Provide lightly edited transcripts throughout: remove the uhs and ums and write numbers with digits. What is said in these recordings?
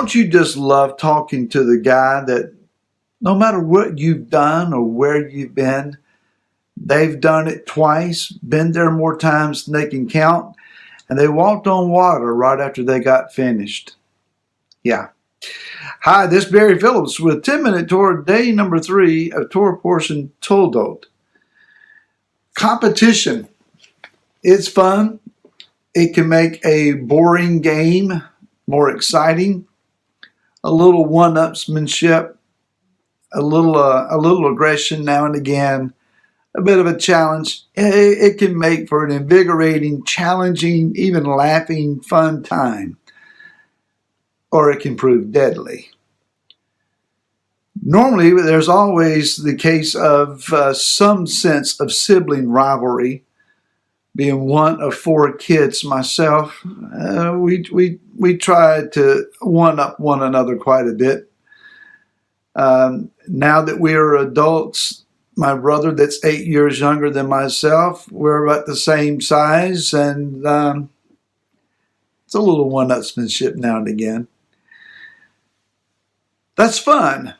Don't you just love talking to the guy that no matter what you've done or where you've been, they've done it twice, been there more times than they can count, and they walked on water right after they got finished. Yeah. Hi, this is Barry Phillips with 10-Minute Torah, day number 3 of Torah portion Toldot. Competition. It's fun. It can make a boring game more exciting. A little one-upsmanship, a little aggression now and again, a bit of a challenge. It can make for an invigorating, challenging, even laughing, fun time. Or it can prove deadly. Normally, there's always the case of some sense of sibling rivalry. Being one of 4 kids myself, we try to one-up one another quite a bit. Now that we are adults, my brother that's 8 years younger than myself, we're about the same size, and it's a little one-upsmanship now and again. That's fun.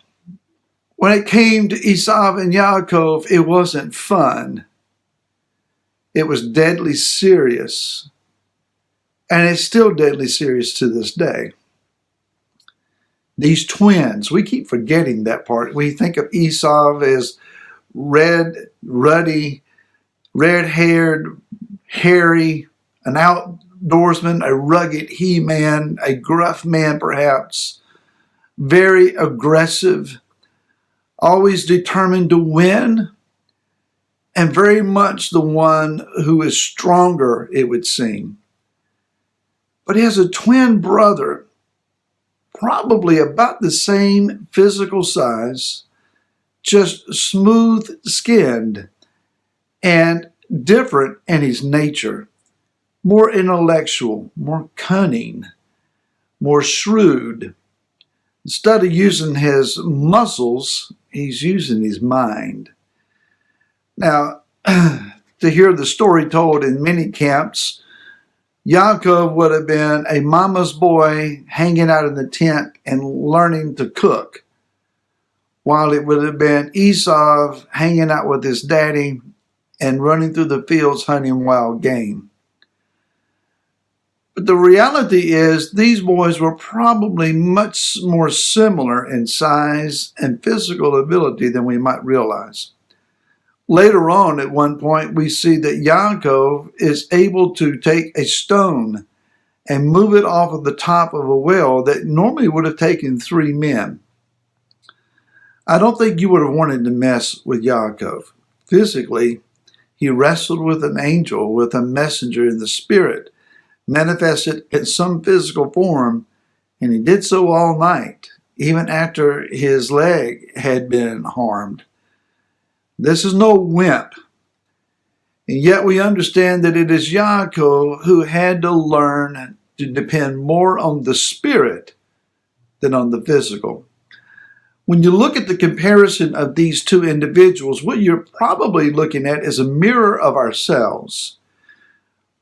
When it came to Esav and Ya'acov, it wasn't fun. It was deadly serious. And it's still deadly serious to this day. These twins, we keep forgetting that part. We think of Esav as ruddy, red-haired, hairy, an outdoorsman, a rugged he-man, a gruff man perhaps, very aggressive, always determined to win, and very much the one who is stronger, it would seem. But he has a twin brother, probably about the same physical size, just smooth-skinned and different in his nature, more intellectual, more cunning, more shrewd. Instead of using his muscles, he's using his mind. Now, to hear the story told in many camps, Yaakov would have been a mama's boy hanging out in the tent and learning to cook, while it would have been Esav hanging out with his daddy and running through the fields hunting wild game. But the reality is these boys were probably much more similar in size and physical ability than we might realize. Later on, at one point, we see that Yaakov is able to take a stone and move it off of the top of a well that normally would have taken 3 men. I don't think you would have wanted to mess with Yaakov. Physically, he wrestled with an angel, with a messenger in the spirit, manifested in some physical form, and he did so all night, even after his leg had been harmed. This is no wimp. And yet we understand that it is Yaakov who had to learn to depend more on the spirit than on the physical. When you look at the comparison of these 2 individuals, what you're probably looking at is a mirror of ourselves.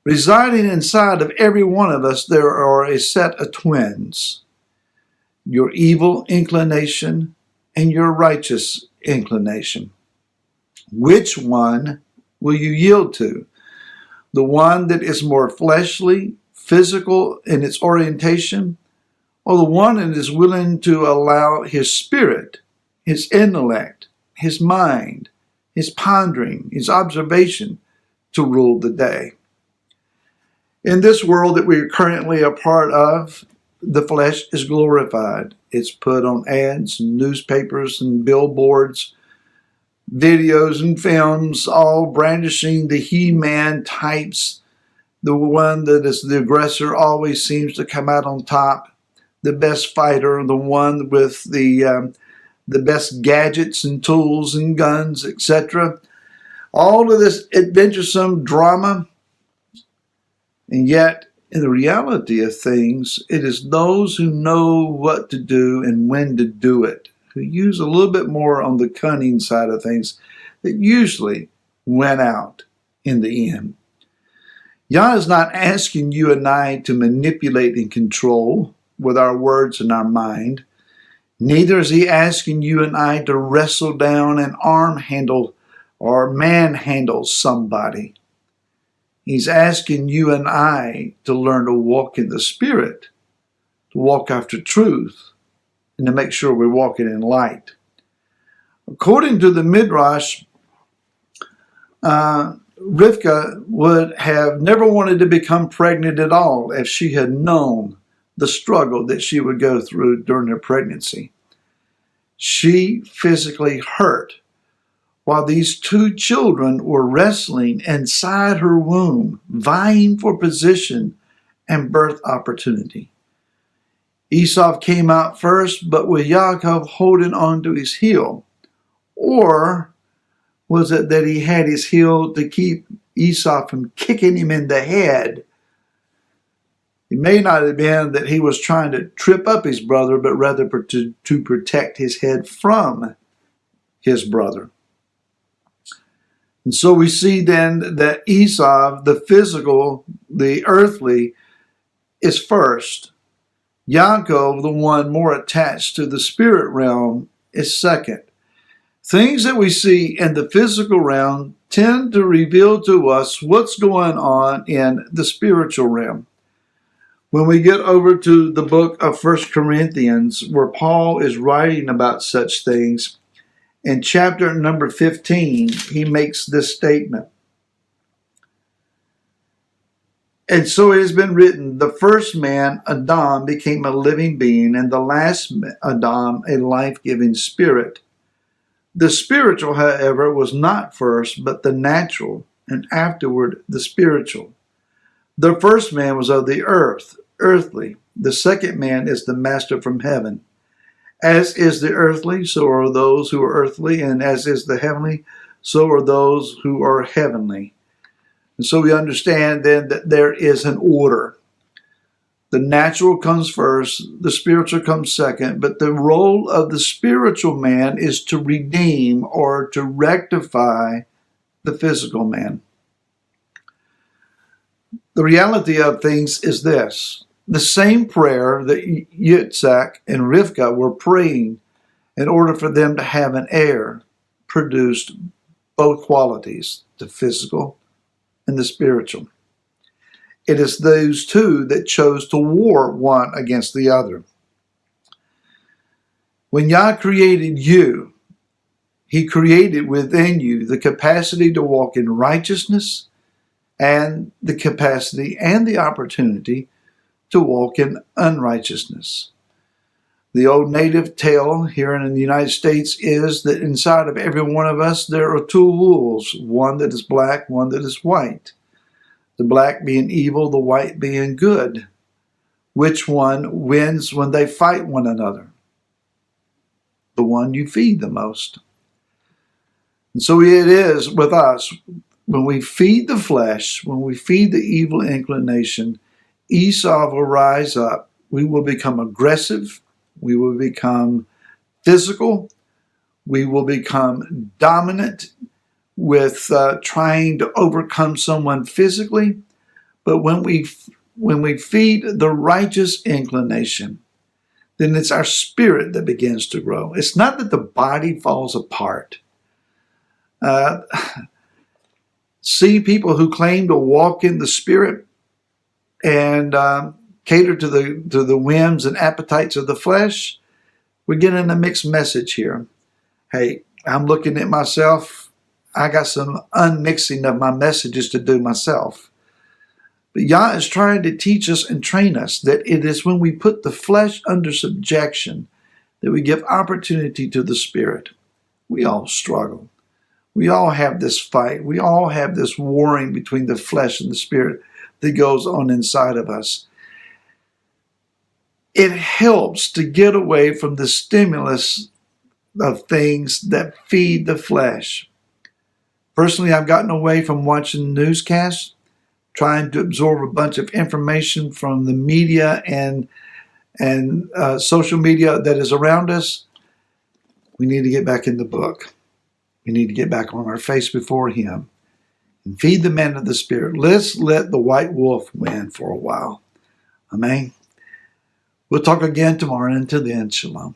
Residing inside of every one of us, there are a set of twins. Your evil inclination and your righteous inclination. Which one will you yield to? The one that is more fleshly, physical in its orientation, or the one that is willing to allow his spirit, his intellect, his mind, his pondering, his observation to rule the day? In this world that we are currently a part of, the flesh is glorified. It's put on ads and newspapers and billboards, videos and films, all brandishing the he-man types. The one that is the aggressor always seems to come out on top. The best fighter, the one with the best gadgets and tools and guns, etc. All of this adventuresome drama. And yet, in the reality of things, it is those who know what to do and when to do it, who use a little bit more on the cunning side of things, that usually went out in the end. Yah is not asking you and I to manipulate and control. with our words and our mind. Neither is he asking you and I to wrestle down and arm handle or manhandle somebody. He's asking you and I to learn to walk in the Spirit, to walk after truth, and to make sure we're walking in light. According to the Midrash, Rivka would have never wanted to become pregnant at all if she had known the struggle that she would go through during her pregnancy. She physically hurt while these two children were wrestling inside her womb, vying for position and birth opportunity. Esav came out first, but with Yaakov holding on to his heel. Or was it that he had his heel to keep Esav from kicking him in the head? It may not have been that he was trying to trip up his brother, but rather to protect his head from his brother. And so we see then that Esav, the physical, the earthly, is first. Yaakov, the one more attached to the spirit realm, is second. Things that we see in the physical realm tend to reveal to us what's going on in the spiritual realm. When we get over to the book of 1 Corinthians, where Paul is writing about such things, in chapter number 15, he makes this statement. And so it has been written, the first man, Adam, became a living being, and the last Adam, a life-giving spirit. The spiritual, however, was not first, but the natural, and afterward the spiritual. The first man was of the earth, earthly. The second man is the master from heaven. As is the earthly, so are those who are earthly, and as is the heavenly, so are those who are heavenly. And so we understand then that there is an order. The natural comes first, the spiritual comes second, but the role of the spiritual man is to redeem or to rectify the physical man. The reality of things is this. The same prayer that Yitzhak and Rivka were praying in order for them to have an heir produced both qualities, the physical and the spiritual. It is those two that chose to war one against the other. When Yah created you, He created within you the capacity to walk in righteousness and the capacity and the opportunity to walk in unrighteousness. The old native tale here in the United States is that inside of every one of us there are two wolves, one that is black, one that is white. The black being evil, the white being good. Which one wins when they fight one another? The one you feed the most. And so it is with us. When we feed the flesh, when we feed the evil inclination, Esav will rise up. We will become aggressive. We will become physical. We will become dominant with trying to overcome someone physically. But when we feed the righteous inclination, then it's our spirit that begins to grow. It's not that the body falls apart. See people who claim to walk in the spirit and cater to the whims and appetites of the flesh. We're getting a mixed message here. Hey, I'm looking at myself. I got some unmixing of my messages to do myself. But Yah is trying to teach us and train us that it is when we put the flesh under subjection that we give opportunity to the spirit. We all struggle. We all have this fight. We all have this warring between the flesh and the spirit that goes on inside of us. It helps to get away from the stimulus of things that feed the flesh. Personally, I've gotten away from watching newscasts, trying to absorb a bunch of information from the media and social media that is around us. We need to get back in the book. We need to get back on our face before Him and feed the man of the Spirit. Let's let the white wolf win for a while. Amen. We'll talk again tomorrow. Until then, shalom.